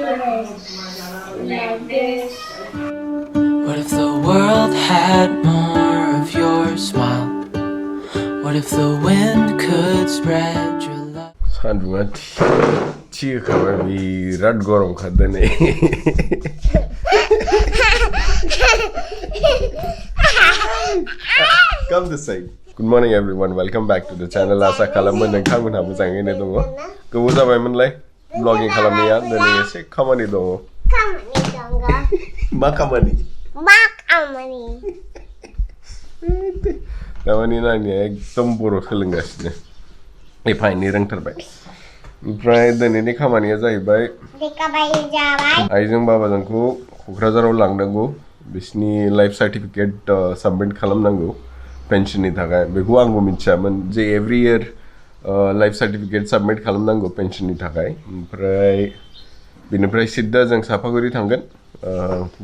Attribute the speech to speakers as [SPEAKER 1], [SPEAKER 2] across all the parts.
[SPEAKER 1] like this.
[SPEAKER 2] What if the world had more of your smile? What if the wind could spread your love?
[SPEAKER 3] सान्दुङा थिखोखाबाय बिराद गरमखा दिनै Come this side. Good morning everyone. Welcome back to the channel. आसा खालामो नोंथांमोनहा मोजाङैनो दङ गोबाव जाबायमोनलाय ब्लगिं खालामनाया दिनै एसे खामानि दङ मा खामानि तामानि नानिया एकदम बर' सोलोंगासिनो एफा एनै रोंथारबाय ओमफ्राय दिनैनि खामानिया जाहैबाय आइजों बाबाजोंखौ क'क्राझाराव लांनांगौ बिसिनि लाइफ सार्टिफिकेट साबमिट खालामनांगौ पेन्सननि थाखाय बेखौ आंबो मिथियामोन जे every year life certificate submit खालामनांगौ पेन्सननि थाखाय ओमफ्राय बिनिफ्राय सिद्दा जों साफागुरि थांगोन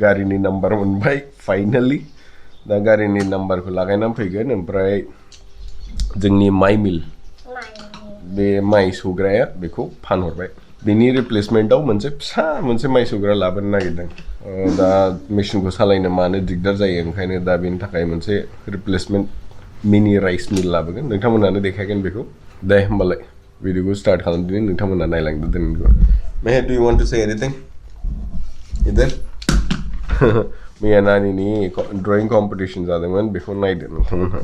[SPEAKER 3] गारिनि नाम्बार मोनबाय फाइनालि दा गारिनि नाम्बारखौ लागायनानै फैगोन ओमफ्राय जोंनि माइ मिल बे माइ सौग्राया बेखौ फानहरबाय बेनि रिप्लेसमेन्टआव मोनसे माइ सौग्रा लाबोनो नागिरदों दा मेसिनखौ सालायनो मानो दिगदार जायो ओंखायनो दा बेनि थाखाय मोनसे रिप्लेसमेन्ट मिनि राइस मिल लाबोगोन नोंथांमोनानो देखायगोन बेखौ दे होमबालाय भिडिअखौ स्टार्ट खालामदिनि नोंथांमोना नायलांदो दिनैखौ मेहे do you want to say anything इधर मैया नानीनि ड्राइंग कॉम्पिटिशन जादोंमोन बेखौ नायदो नोंथांमोनहा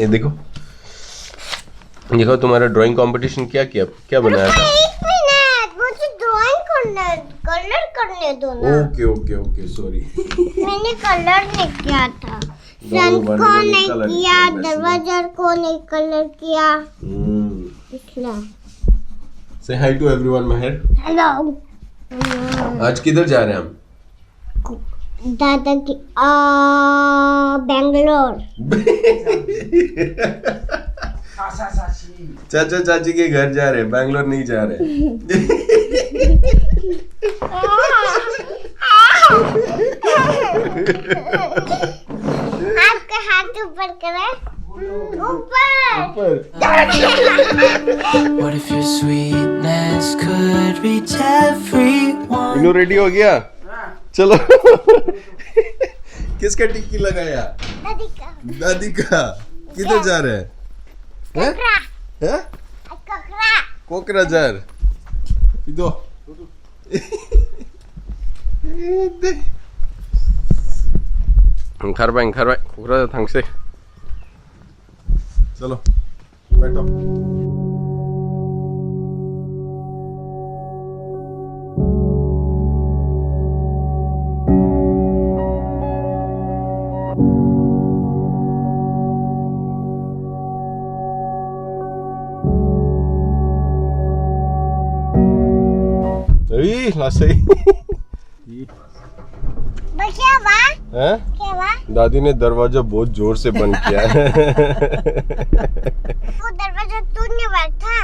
[SPEAKER 3] ये देखो तुम्हारा ड्राइंग कंपटीशन क्या बनाया था
[SPEAKER 1] मुझे ड्राइंग कलर करने दो ना
[SPEAKER 3] ओके सॉरी
[SPEAKER 1] मैंने कलर नहीं किया था फ्रंट को नहीं किया दरवाजा को नहीं कलर किया इसलिए
[SPEAKER 3] से हाय टू एवरीवन महर
[SPEAKER 1] हेलो
[SPEAKER 3] आज किधर जा रहे हैं हम
[SPEAKER 1] दादा की बेंगलोर
[SPEAKER 3] चाचा चाची के घर जा रहे हैं बैंगलोर नहीं जा रहे
[SPEAKER 1] आपका हाथ ऊपर करें ऊपर
[SPEAKER 2] What if your sweetness could reach everyone?
[SPEAKER 3] Eno ready हो गया चलो किसका टिक्की लगाया दादी का किधर जा रहे हैं कोकराझार इधर ओंखारबाय क'क्राझार थांसै चलो बैठो लासै
[SPEAKER 1] क्या हुआ
[SPEAKER 3] दादी ने दरवाजा बहुत जोर से बंद किया है
[SPEAKER 1] वो दरवाजा तोड़ने वाला था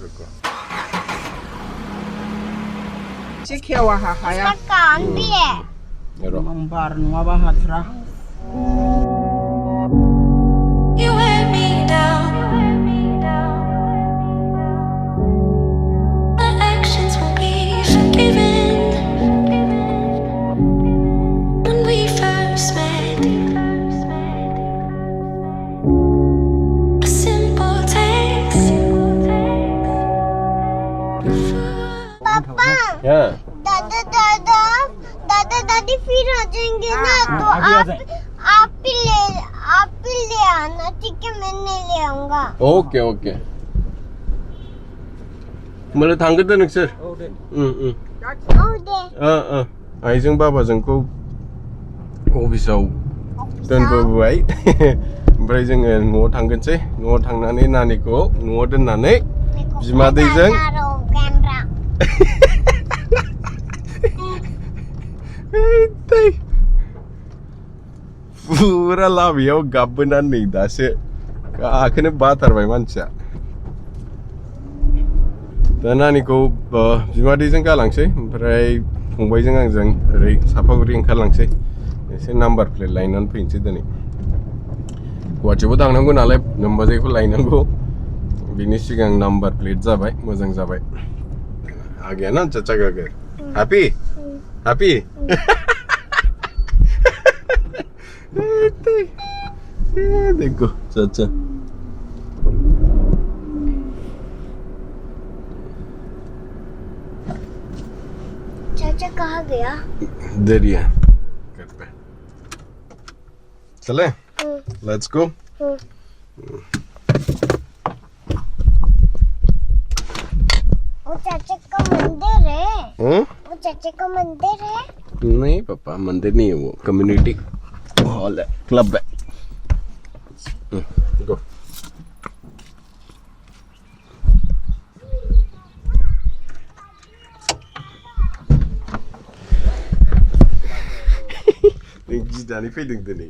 [SPEAKER 3] रुको
[SPEAKER 4] Cikewa hahaya.
[SPEAKER 1] काम भी है
[SPEAKER 4] Mambar nuaba hatra.
[SPEAKER 2] You and me now. My actions won't be forgiven. When we first met, a simple text.
[SPEAKER 1] पापा
[SPEAKER 3] क्या
[SPEAKER 1] दादा दादी फिर आ जाएंगे ना तो आप ही ले आना ठीक है मैं नहीं ले आऊंगा
[SPEAKER 3] ओके होमबालाय थांगोन दे नोंसोर आइजों बाबाजोंखौ अफिसाव दोनबोबाय ओमफ्राय जोङो न'आव थांगोनसै न'आव थांनानै नानिखौ न'आव दोननानै बिमादैजों फुरा लामायाव गाबबोनानै दासो गाखोनो बाथारबाय मानसिया दा नानिखौ बिमादैजों गालांसै ओमफ्राय फंबायजों आंजों ओरै साफागुरि ओंखारलांसै एसे नाम्बार प्लेट लायनानै फैनोसै दिनै गुवाहाटियावबो थांनांगौ नालाय नोमबाजैखौ लायनांगौ बिनि सिगां नाम्बार प्लेट जाबाय मोजां जाबाय आ गया ना चाचा का घर हैप्पी हैप्पी देखो चाचा
[SPEAKER 1] चाचा कहाँ गया
[SPEAKER 3] दरिया घर पे चले लेट्स गो
[SPEAKER 1] वो चाचा का मंदिर है वो चाचा का मंदिर है
[SPEAKER 3] नहीं पापा मंदिर नहीं है वो कम्युनिटी हॉल है क्लब है गो गिजनानै फैदों दिनै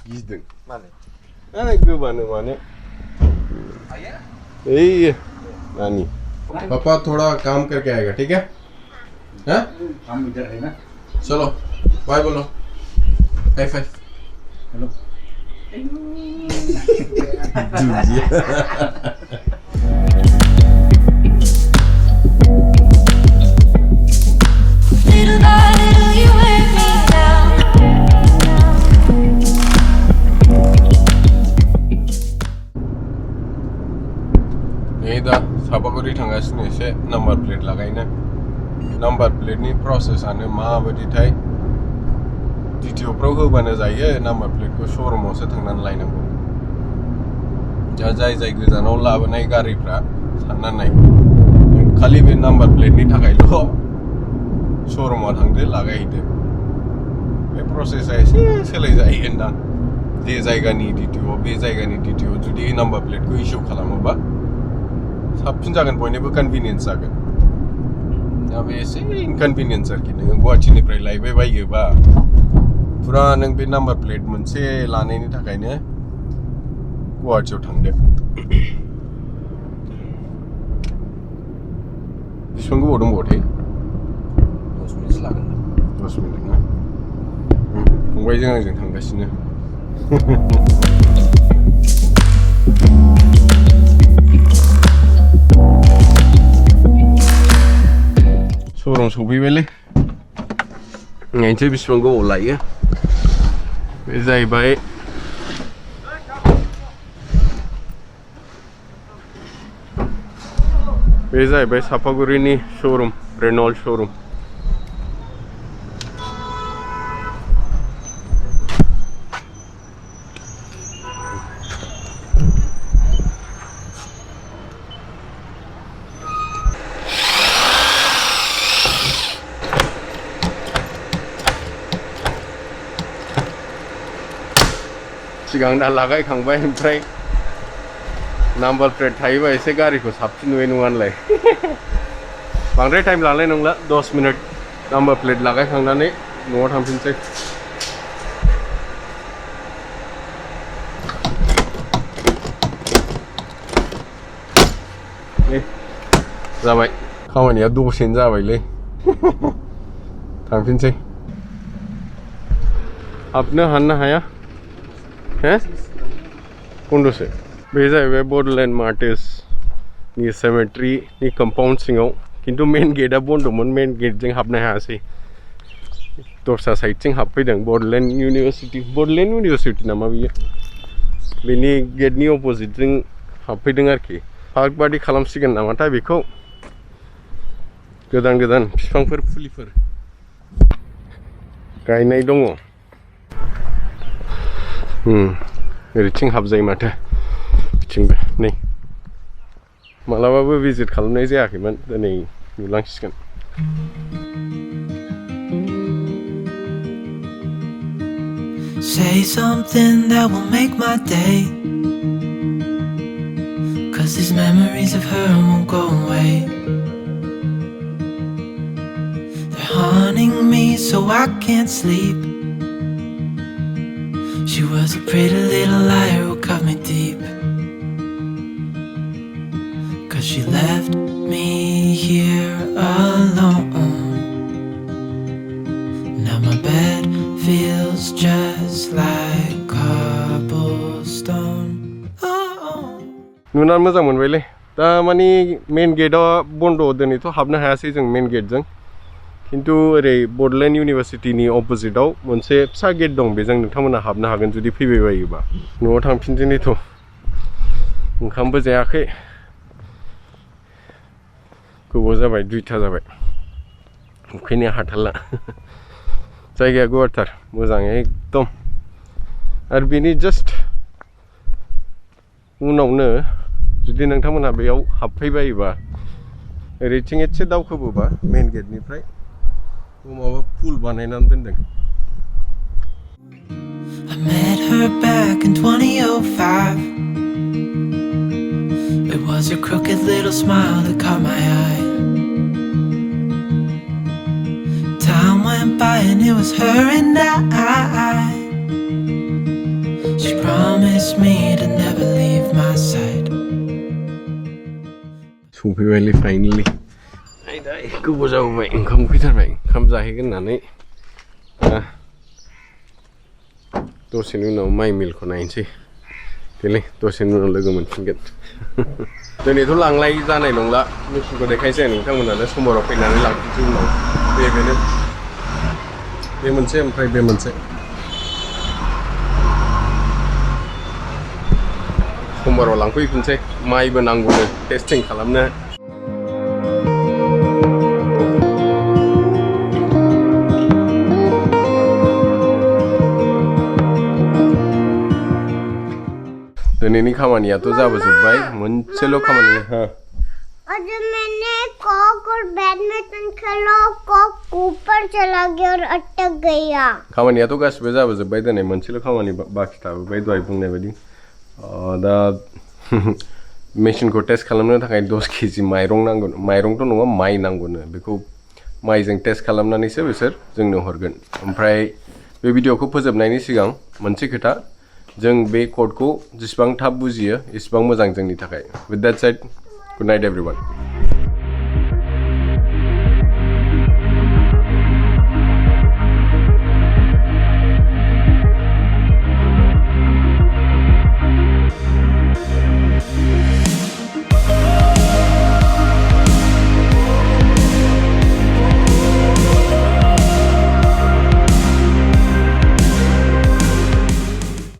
[SPEAKER 3] गिदों माने गोबानो माने नानी पापा थोड़ा काम करके आएगा ठीक है हाँ
[SPEAKER 5] हम इधर है ना
[SPEAKER 3] चलो बाय बोलो high five
[SPEAKER 5] hello
[SPEAKER 2] Little by little you wear me down.
[SPEAKER 3] यही दा सापागुरी थांगासिनो एसे नाम्बार प्लेट लागायनो नाम्बार प्लेटनि प्रसेसआनो माबायदिथाय डिटिअफ्राव होबानो जायो नाम्बार प्लेटखौ श'रुमावसो थांनानै लायनांगौ दा जाय जाय गोजानाव लाबोनाय गारिफ्रा साननानै खालि बे नाम्बार प्लेटनि थाखायल' श'रुमाव थांदो लागायहैदो बे प्रसेसआ एसे सोलायजायोदां जे जायगानि डिटिअ बे जायगानि डिटिअ जुदि नाम्बार प्लेटखौ इस्यु खालामोबा साबसिन जागोन बयनिबो कन्भिनियन्स जागोन दा बे एसे इनकन्भिनियन्स आरोखि नोङो गुवाहाटिनिफ्राय लायबाय बायोबा फुरा नों बे नाम्बार प्लेट मोनसे लानायनि थाखायनो गुवाहाटियाव थांदो बेसेबां गोबाव दंबावोथाय
[SPEAKER 5] 10 मिनिट लागोन
[SPEAKER 3] 10 मिनिट ना फंबायजों आंजों थांगासिनो श'रुम सफैबायलै नायनोसै बेसेबां गोबाव लायो बे जाहैबाय सापागुरिनि श'रुम रेनल्ड श'रुम सिगां दा लागायखांबाय ओमफ्राय नाम्बार प्लेट थायोबा एसे गारिखौ साबसिन नुयो नङानलाय बांद्राय टाइम लानाय नंला 10 मिनिट नाम्बार प्लेट लागायखांनानै न'आव थांफिनसै जाबाय खामानिया दसेनो जाबायलै थांफिनसै हाबनो हानो हाया हैं बन्दसो बे जाहैबाय बड'लेण्ड मार्टिर्स सेमेट्रिनि कम्पाउन्ड सिङाव खिन्थु मेन गेटआ बन्दमोन मेन गेटजों हाबनो हायासै दस्रा साइडथिं हाबफैदों बड'लेण्ड इउनिभारसिटि नामा बियो बेनि गेटनि अपोजिटजों हाबफैदों आरोखि पार्क बादि खालामसिगोन नामाथाय बेखौ गोदान गोदान बिफांफोर फुलिफोर गायनाय दङ ओरैथिं हाबजायो माथो बिथिंबो नै मालाबाबो भिजिट खालामनाय जायाखैमोन दिनै नुलांसिगोन
[SPEAKER 2] Say something that will make my day, 'cause these memories of her won't go away. They're haunting me so I can't sleep. She was a pretty little liar who cut me deep, 'cause she left me here alone. Now my bed feels just like cobblestone. Oh.
[SPEAKER 3] नुनानै मोजां मोनबायलै दा माने main गेटआ बन्द दिनैथ' हाबनो हायासै जों main गेटजों किन्तु ओरै बडलेण्ड इउनिभारसिटिनि अपोजिटआव मोनसे फिसा गेट दं बेजों नोंथांमोना हाबनो हागोन जुदि फैबाय बायोबा न'आव थांफिनदिनिथ' ओंखामबो जायाखै गोबाव जाबाय 2टा जाबाय उखैनाया हाथारला जायगाया गुवारथार मोजाङै एकदम आरो बेनि जास्ट उनावनो जुदि नोंथांमोनहा बेयाव हाबफैबायोबा ओरैथिं एसे दावखोबोबा मेन गेटनिफ्राय माबा पुल बानायनानै दोनदों
[SPEAKER 2] I met her back in 2005. It was her crooked little smile that caught my eye. Time went by and it was her and I. She promised me to never leave my side.
[SPEAKER 3] सफैबायलै finally आयदा गोबाव जाबोबाय ओंखाम उखैथारबाय ओंखाम जाहैगोन होननानै दसेनि उनाव माइ मिलखौ नायनोसै देलै दसेनि उनाव लोगो मोनफिनगोन दिनैथ' लांलाय जानाय नंला मेचिनखौ देखायसै नोंथांमोनानो समबाराव फैनानै लांफिनसै उनाव बेनो बे मोनसे ओमफ्राय बे मोनसे समबाराव लांफैफिनसै माइबो नांगौनो टेस्टिं खालामनो दिनैनि खामानियाथ' जाबोजोब्बाय मोनसेल' खामानि
[SPEAKER 1] आज मैंने कॉक और बैडमिंटन खेला कॉक ऊपर चला गया और अटक गया
[SPEAKER 3] खामानियाथ' गासिबो जाबोजोब्बाय दिनै मोनसेल' खामानि बाखि थाबोबाय दहाय बुंनाय बायदि दा मेचिनखौ टेस्ट खालामनो थाखाय 10 केजि माइरं नांगौ माइरंथ' नङा माइ नांगौनो बेखौ माइजों टेस्ट खालामनानैसो बिसोर जोंनो हरगोन ओमफ्राय बे भिडिअखौ फोजोबनायनि सिगां मोनसे खोथा जों बे कोडखौ जेसेबां थाब बुजियो एसेबां मोजां जोंनि थाखाय with that said good night everyone